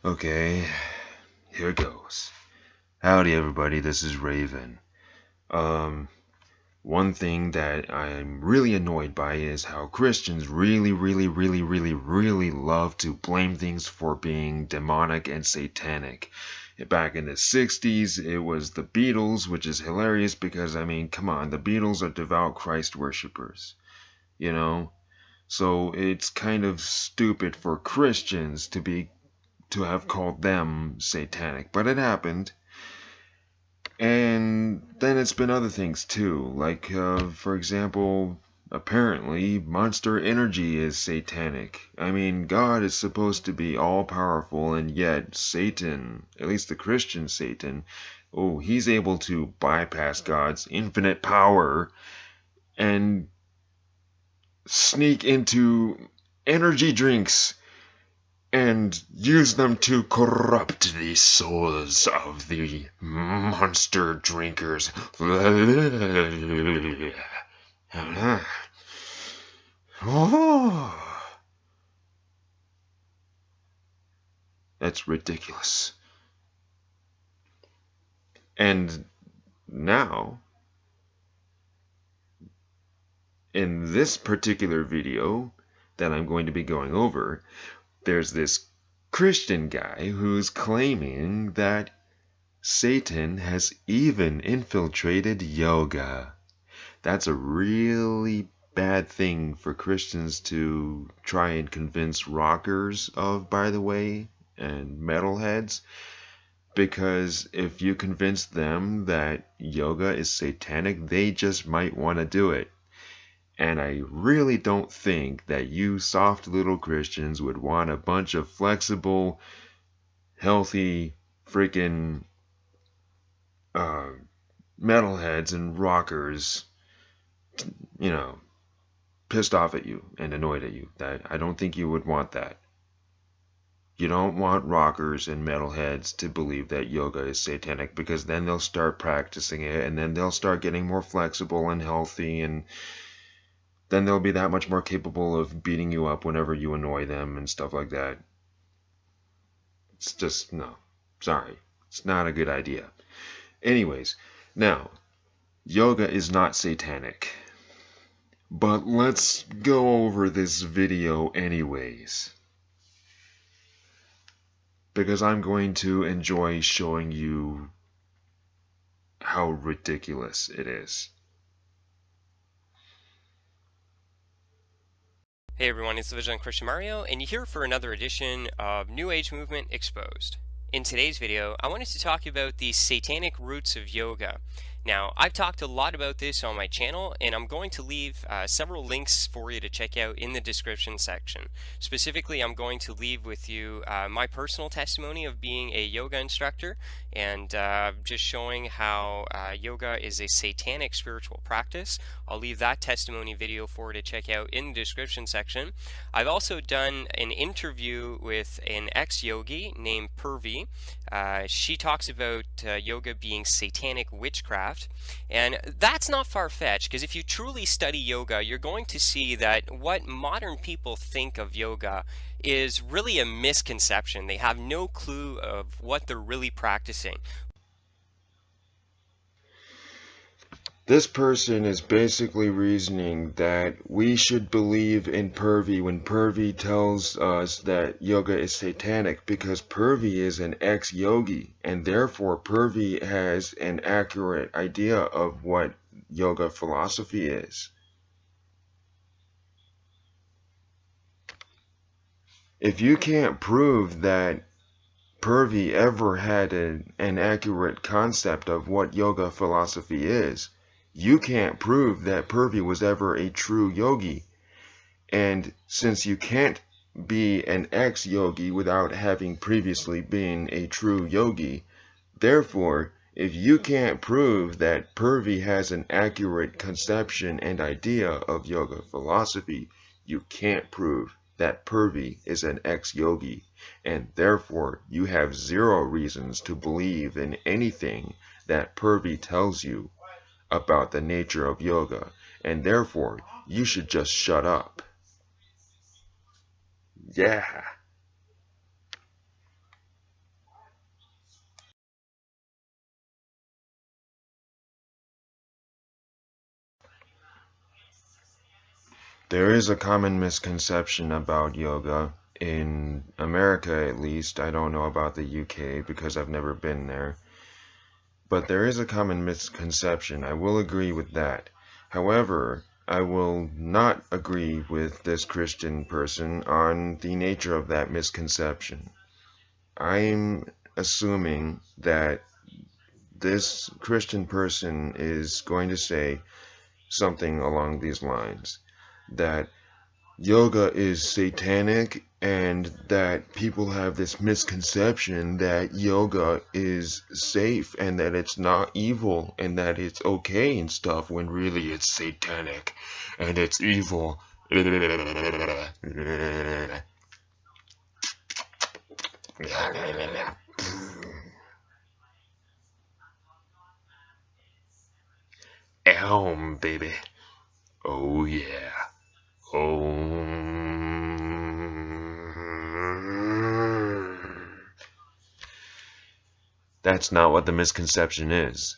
Okay, here goes. Howdy everybody, this is Raven. Um, One thing that I'm really annoyed by is how Christians really love to blame things for being demonic and satanic. Back in the 60s, it was the Beatles, which is hilarious because, I mean, come on, the Beatles are devout Christ worshippers, you know? So it's kind of stupid for Christians to have called them satanic, but it happened. And then it's been other things too, like for example, apparently Monster Energy is satanic. I mean, God is supposed to be all powerful, and yet Satan, at least the Christian Satan, oh, he's able to bypass God's infinite power and sneak into energy drinks and use them to corrupt the souls of the monster drinkers. Oh, that's ridiculous. And now, in this particular video that I'm going to be going over, there's this Christian guy who's claiming that Satan has even infiltrated yoga. That's a really bad thing for Christians to try and convince rockers of, by the way, and metalheads, because if you convince them that yoga is satanic, they just might want to do it. And I really don't think that you soft little Christians would want a bunch of flexible, healthy, freaking uh, metalheads and rockers, you know, pissed off at you and annoyed at you. That I don't think you would want that. You don't want rockers and metalheads to believe that yoga is satanic, because then they'll start practicing it and then they'll start getting more flexible and healthy, and then they'll be that much more capable of beating you up whenever you annoy them and stuff like that. It's just, no. Sorry. It's not a good idea. Anyways, now, yoga is not satanic. But let's go over this video anyways, because I'm going to enjoy showing you how ridiculous it is. Hey everyone, it's the Vigilant Christian Mario, and you're here for another edition of New Age Movement Exposed. In today's video, I wanted to talk about the satanic roots of yoga. Now, I've talked a lot about this on my channel, and I'm going to leave several links for you to check out in the description section. Specifically, I'm going to leave with you my personal testimony of being a yoga instructor, and just showing how yoga is a satanic spiritual practice. I'll leave that testimony video for you to check out in the description section. I've also done an interview with an ex-yogi named Purvi. She talks about yoga being satanic witchcraft, and that's not far-fetched, because if you truly study yoga, you're going to see that what modern people think of yoga is really a misconception. They have no clue of what they're really practicing. This person is basically reasoning that we should believe in Purvi when Purvi tells us that yoga is satanic, because Purvi is an ex-yogi, and therefore Purvi has an accurate idea of what yoga philosophy is. If you can't prove that Purvi ever had an accurate concept of what yoga philosophy is, you can't prove that Purvi was ever a true yogi. And since you can't be an ex-yogi without having previously been a true yogi, therefore, if you can't prove that Purvi has an accurate conception and idea of yoga philosophy, you can't prove that Purvi is an ex-yogi, and therefore you have zero reasons to believe in anything that Purvi tells you about the nature of yoga, and therefore you should just shut up. Yeah. There is a common misconception about yoga, in America at least. I don't know about the UK because I've never been there. But there is a common misconception. I will agree with that. However, I will not agree with this Christian person on the nature of that misconception. I'm assuming that this Christian person is going to say something along these lines, that yoga is satanic and that people have this misconception that yoga is safe and that it's not evil and that it's okay and stuff, when really it's satanic and it's evil. Baby. Oh yeah. That's not what the misconception is.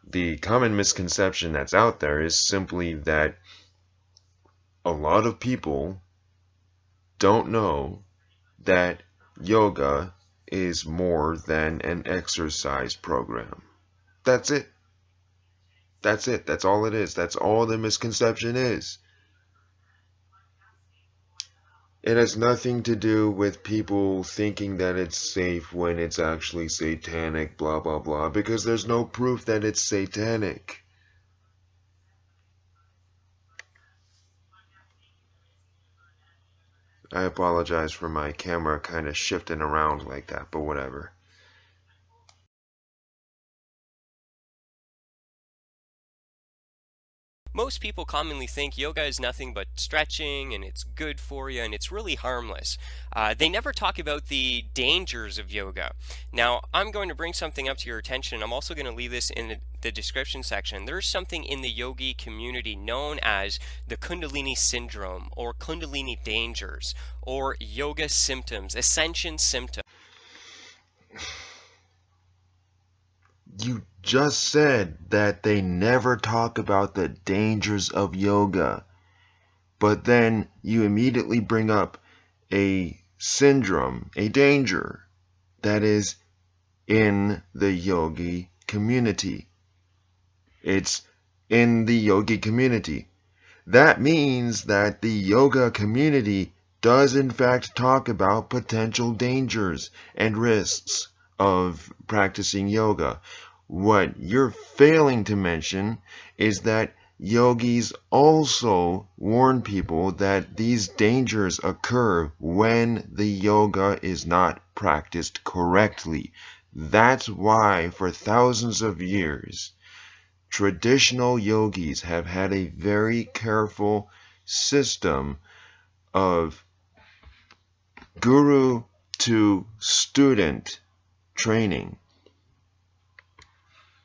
The common misconception that's out there is simply that a lot of people don't know that yoga is more than an exercise program. That's it. That's it. That's all it is. That's all the misconception is. It has nothing to do with people thinking that it's safe when it's actually satanic, blah, blah, blah, because there's no proof that it's satanic. I apologize for my camera kind of shifting around like that, but whatever. Most people commonly think yoga is nothing but stretching and it's good for you and it's really harmless. They never talk about the dangers of yoga. Now, I'm going to bring something up to your attention. I'm also going to leave this in the description section. There's something in the yogi community known as the Kundalini syndrome or Kundalini dangers or yoga symptoms, ascension symptoms. You just said that they never talk about the dangers of yoga, but then you immediately bring up a syndrome, a danger that is in the yogi community. It's in the yogi community. That means that the yoga community does in fact talk about potential dangers and risks of practicing yoga. What you're failing to mention is that yogis also warn people that these dangers occur when the yoga is not practiced correctly. That's why for thousands of years, traditional yogis have had a very careful system of guru to student training,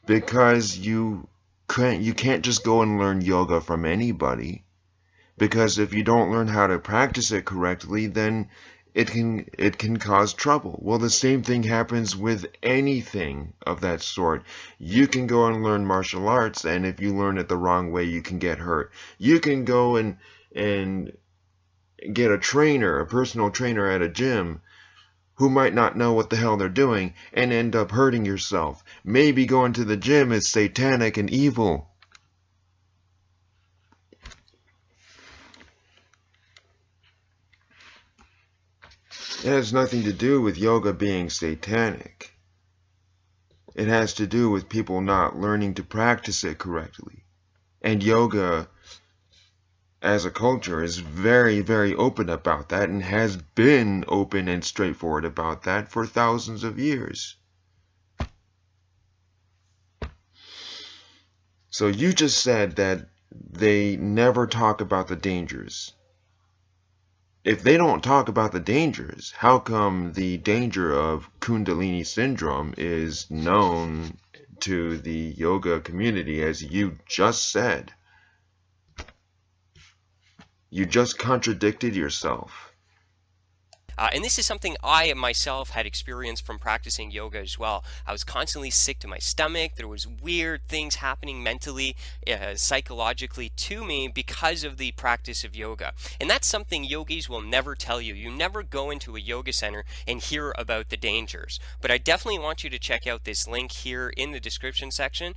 because you can't just go and learn yoga from anybody, because if you don't learn how to practice it correctly, then it can cause trouble. Well, the same thing happens with anything of that sort. You can go and learn martial arts, and if you learn it the wrong way, you can get hurt. You can go and get a personal trainer at a gym, who might not know what the hell they're doing and end up hurting yourself. Maybe going to the gym is satanic and evil. It has nothing to do with yoga being satanic. It has to do with people not learning to practice it correctly. And yoga, as a culture, is very, very open about that and has been open and straightforward about that for thousands of years. So you just said that they never talk about the dangers. If they don't talk about the dangers, how come the danger of Kundalini syndrome is known to the yoga community, as you just said? You just contradicted yourself. And this is something I myself had experienced from practicing yoga as well. I was constantly sick to my stomach. There was weird things happening mentally, psychologically to me because of the practice of yoga. And that's something yogis will never tell you. You never go into a yoga center and hear about the dangers. But I definitely want you to check out this link here in the description section.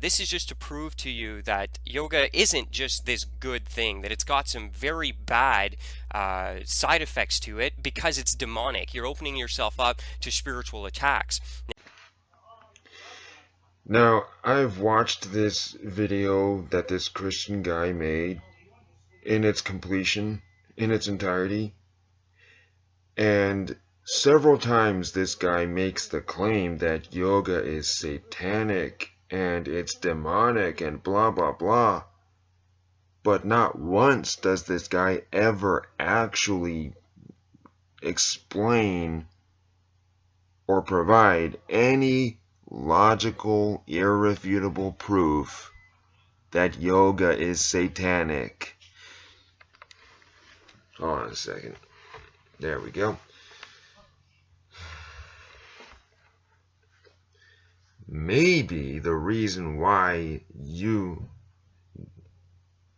This is just to prove to you that yoga isn't just this good thing, that it's got some very bad side effects to it because it's demonic. You're opening yourself up to spiritual attacks. Now, I've watched this video that this Christian guy made in its completion, in its entirety, and several times this guy makes the claim that yoga is satanic and it's demonic and blah blah blah. But not once does this guy ever actually explain or provide any logical, irrefutable proof that yoga is satanic. Hold on a second. There we go. Maybe the reason why you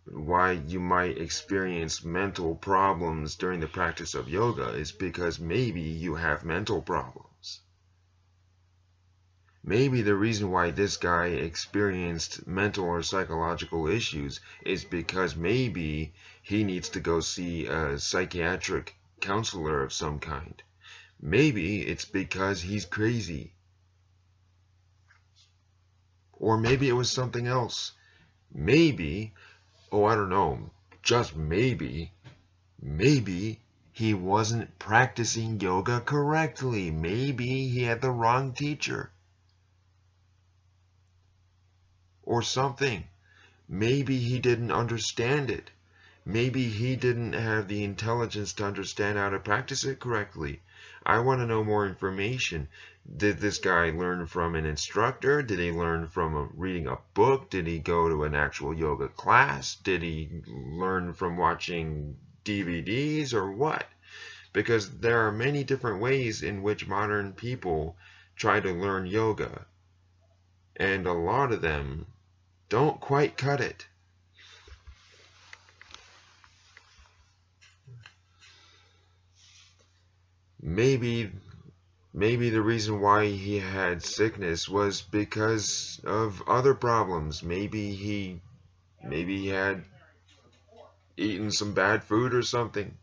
might experience mental problems during the practice of yoga is because maybe you have mental problems. Maybe the reason why this guy experienced mental or psychological issues is because maybe he needs to go see a psychiatric counselor of some kind. Maybe it's because he's crazy. Or maybe it was something else. Maybe, oh, I don't know, just maybe he wasn't practicing yoga correctly. Maybe he had the wrong teacher. Or something. Maybe he didn't understand it. Maybe he didn't have the intelligence to understand how to practice it correctly. I want to know more information. Did this guy learn from an instructor? Did he learn from reading a book? Did he go to an actual yoga class? Did he learn from watching DVDs or what? Because there are many different ways in which modern people try to learn yoga. And a lot of them don't quite cut it. Maybe the reason why he had sickness was because of other problems. Maybe he had eaten some bad food or something.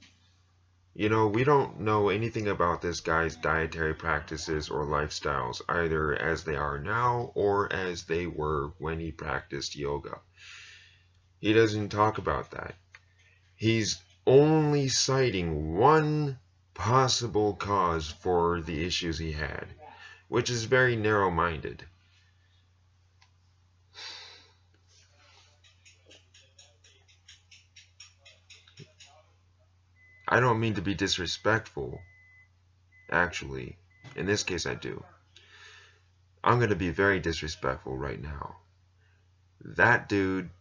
You know, we don't know anything about this guy's dietary practices or lifestyles, either as they are now or as they were when he practiced yoga. He doesn't talk about that. He's only citing one possible cause for the issues he had, which is very narrow-minded. I don't mean to be disrespectful, actually. In this case, I do. I'm going to be very disrespectful right now. That dude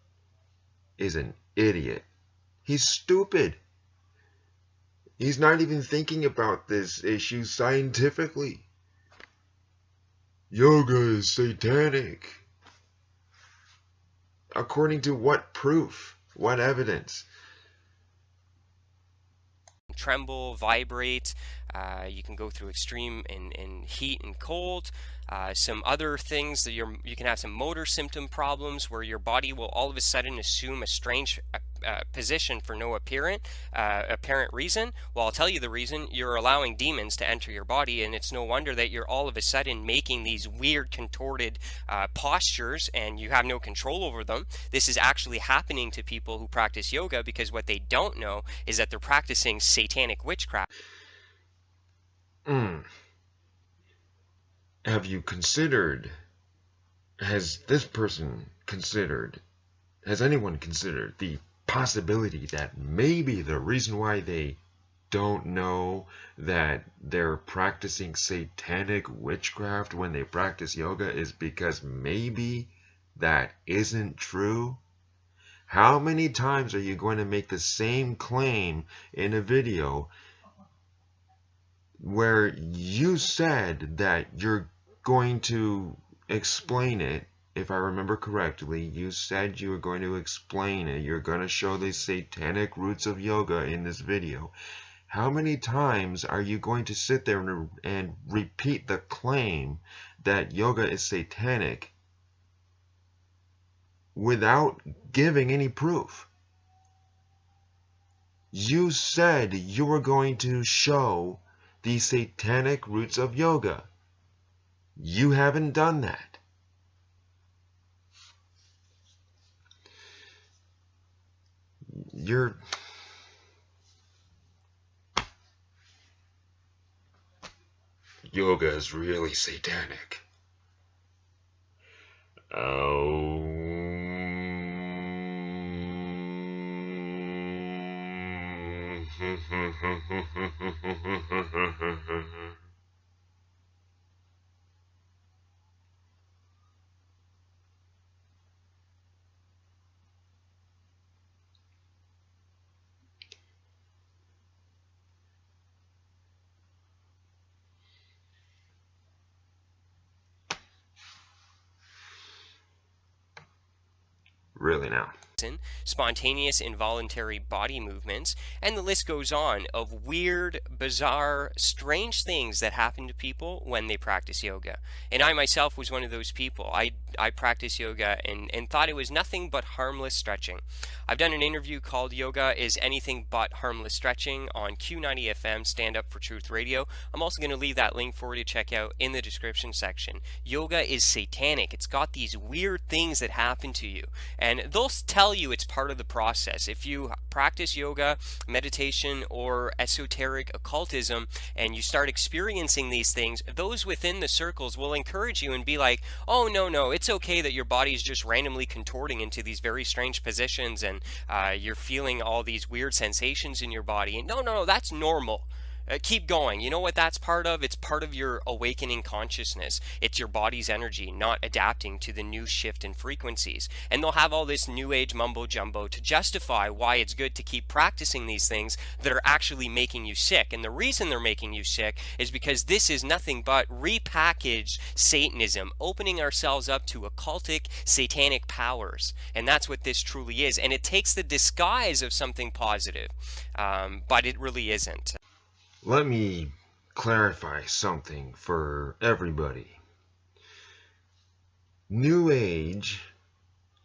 is an idiot. He's stupid. He's not even thinking about this issue scientifically. Yoga is satanic. According to what proof? What evidence? Tremble, vibrate. You can go through extreme in heat and cold. Some other things that you can have some motor symptom problems where your body will all of a sudden assume a strange position for no apparent reason. Well, I'll tell you the reason. You're allowing demons to enter your body, and it's no wonder that you're all of a sudden making these weird contorted postures and you have no control over them. This is actually happening to people who practice yoga because what they don't know is that they're practicing satanic witchcraft. Have you considered, has this person considered, has anyone considered the possibility that maybe the reason why they don't know that they're practicing satanic witchcraft when they practice yoga is because maybe that isn't true? How many times are you going to make the same claim in a video where you said that you're going to explain it. If I remember correctly, you said you were going to explain it. You're going to show the satanic roots of yoga in this video. How many times are you going to sit there and repeat the claim that yoga is satanic without giving any proof? You said you were going to show the satanic roots of yoga. You haven't done that. Yoga is really satanic. Oh. Really now. Spontaneous involuntary body movements, and the list goes on of weird, bizarre, strange things that happen to people when they practice yoga. And I myself was one of those people. I practice yoga and thought it was nothing but harmless stretching. I've done an interview called Yoga is Anything But Harmless Stretching on Q90 FM Stand Up for Truth Radio. I'm also going to leave that link for you to check out in the description section. Yoga is satanic. It's got these weird things that happen to you, and they'll tell you it's part of the process. If you practice yoga, meditation, or esoteric occultism, and you start experiencing these things, those within the circles will encourage you and be like, oh, no, it's okay that your body is just randomly contorting into these very strange positions, and you're feeling all these weird sensations in your body. And no, that's normal. Keep going. You know what that's part of? It's part of your awakening consciousness. It's your body's energy not adapting to the new shift in frequencies. And they'll have all this new age mumbo jumbo to justify why it's good to keep practicing these things that are actually making you sick. And the reason they're making you sick is because this is nothing but repackaged Satanism, opening ourselves up to occultic, satanic powers. And that's what this truly is. And it takes the disguise of something positive, but it really isn't. Let me clarify something for everybody. New Age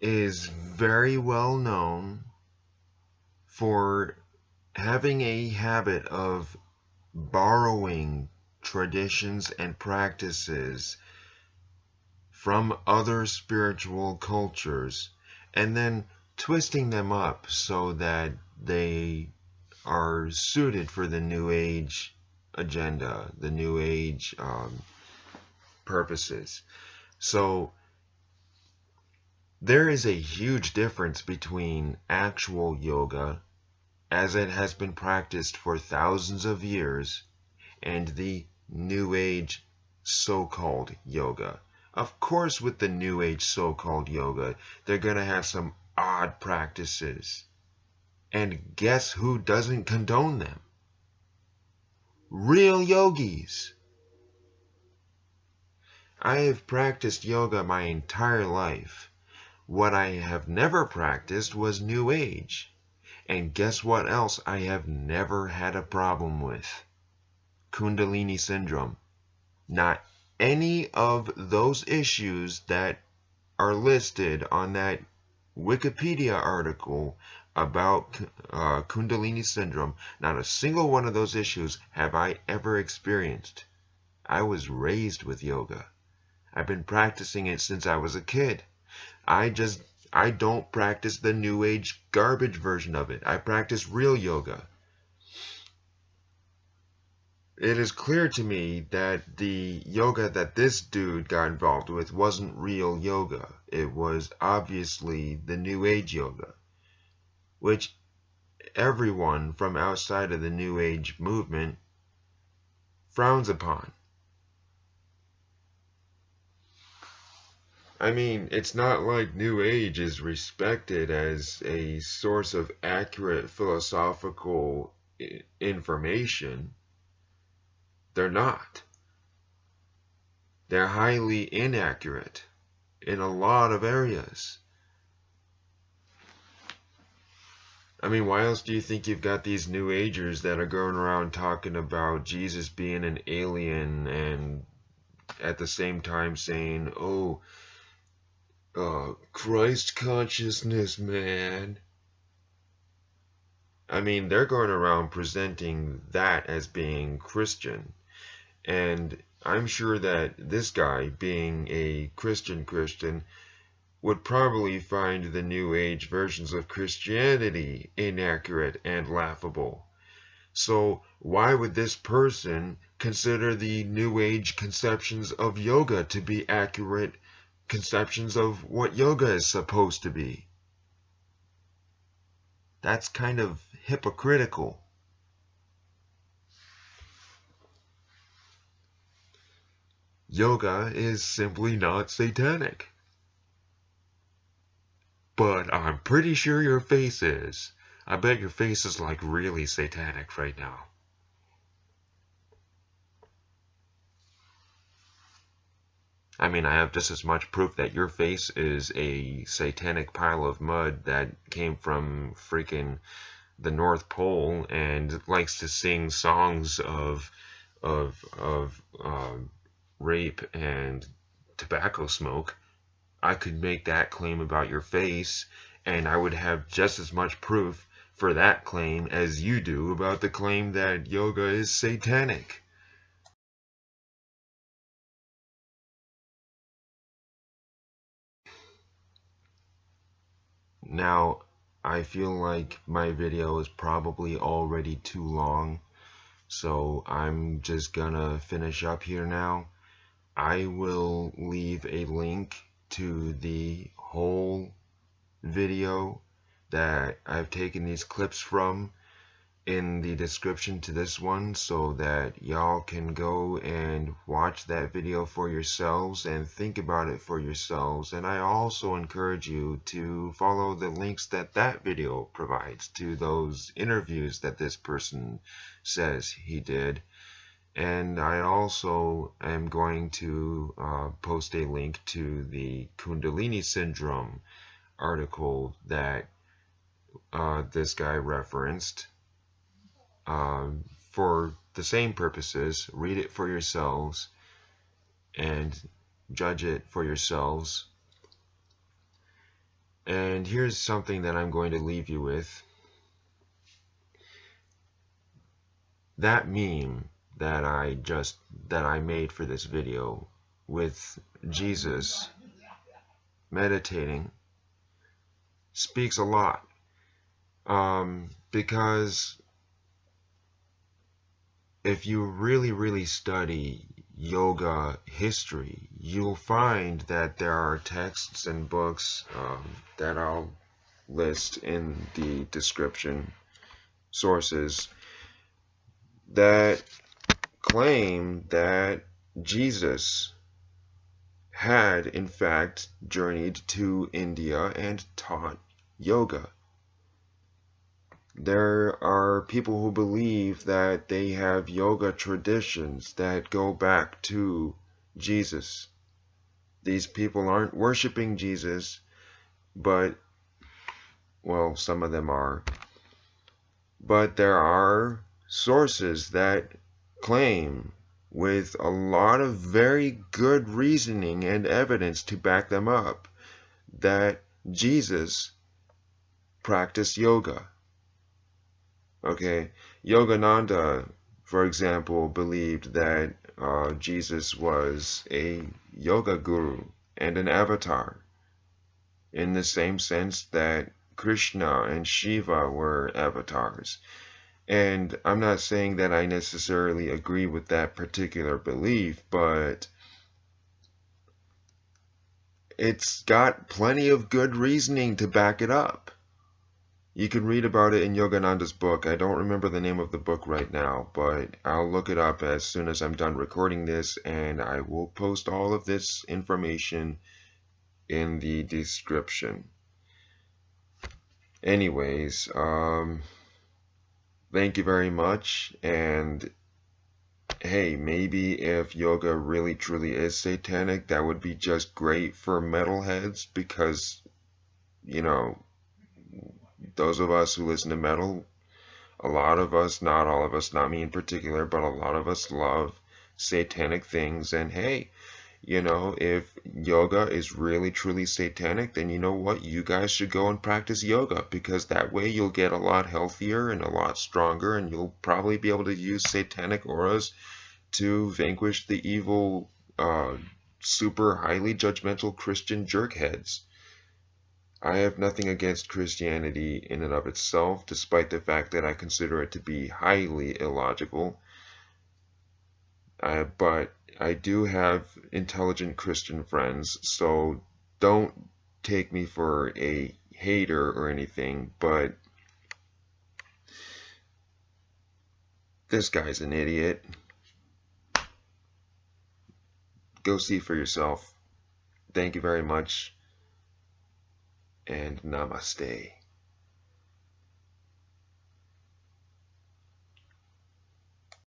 is very well known for having a habit of borrowing traditions and practices from other spiritual cultures and then twisting them up so that they are suited for the New Age agenda, the New Age purposes. So there is a huge difference between actual yoga, as it has been practiced for thousands of years, and the New Age so-called yoga. Of course, with the New Age so-called yoga, they're going to have some odd practices. And guess who doesn't condone them? Real yogis. I have practiced yoga my entire life. What I have never practiced was New Age. And guess what else I have never had a problem with? Kundalini syndrome. Not any of those issues that are listed on that Wikipedia article about Kundalini syndrome. Not a single one of those issues have I ever experienced. I was raised with yoga. I've been practicing it since I was a kid. I don't practice the New Age garbage version of it. I practice real yoga. It is clear to me that the yoga that this dude got involved with wasn't real yoga. It was obviously the New Age yoga, which everyone from outside of the New Age movement frowns upon. I mean, it's not like New Age is respected as a source of accurate philosophical information. They're not. They're highly inaccurate in a lot of areas. I mean, why else do you think you've got these New Agers that are going around talking about Jesus being an alien and at the same time saying, oh, Christ consciousness, man. I mean, they're going around presenting that as being Christian. And I'm sure that this guy, being a Christian, would probably find the New Age versions of Christianity inaccurate and laughable. So why would this person consider the New Age conceptions of yoga to be accurate conceptions of what yoga is supposed to be? That's kind of hypocritical. Yoga is simply not satanic. But I'm pretty sure your face is. I bet your face is like really satanic right now. I mean, I have just as much proof that your face is a satanic pile of mud that came from freaking the North Pole and likes to sing songs of rape and tobacco smoke. I could make that claim about your face, and I would have just as much proof for that claim as you do about the claim that yoga is satanic. Now, I feel like my video is probably already too long, so I'm just gonna finish up here now. I will leave a link to the whole video that I've taken these clips from in the description to this one, so that y'all can go and watch that video for yourselves and think about it for yourselves. And I also encourage you to follow the links that that video provides to those interviews that this person says he did. And I also am going to post a link to the Kundalini Syndrome article that this guy referenced. For the same purposes, read it for yourselves and judge it for yourselves. And here's something that I'm going to leave you with. That meme that I made for this video with Jesus meditating speaks a lot, because if you really study yoga history, you'll find that there are texts and books that I'll list in the description, sources, that claim that Jesus had in fact journeyed to India and taught yoga. There are people who believe that they have yoga traditions that go back to Jesus. These people aren't worshiping Jesus, but, well, some of them are. But there are sources that claim, with a lot of very good reasoning and evidence to back them up, that Jesus practiced yoga. Okay, Yogananda, for example, believed that Jesus was a yoga guru and an avatar, in the same sense that Krishna and Shiva were avatars. And I'm not saying that I necessarily agree with that particular belief, but it's got plenty of good reasoning to back it up. You can read about it in Yogananda's book. I don't remember the name of the book right now, but I'll look it up as soon as I'm done recording this, and I will post all of this information in the description. Anyways, thank you very much, and hey, maybe if yoga really truly is satanic, that would be just great for metalheads because, you know, those of us who listen to metal, a lot of us, not all of us, not me in particular, but a lot of us love satanic things. And hey, if yoga is really truly satanic, then you know what? You guys should go and practice yoga because that way you'll get a lot healthier and a lot stronger, and you'll probably be able to use satanic auras to vanquish the evil, super highly judgmental Christian jerkheads. I have nothing against Christianity in and of itself, despite the fact that I consider it to be highly illogical. But I do have intelligent Christian friends, so don't take me for a hater or anything, but this guy's an idiot. Go see for yourself. Thank you very much, and namaste.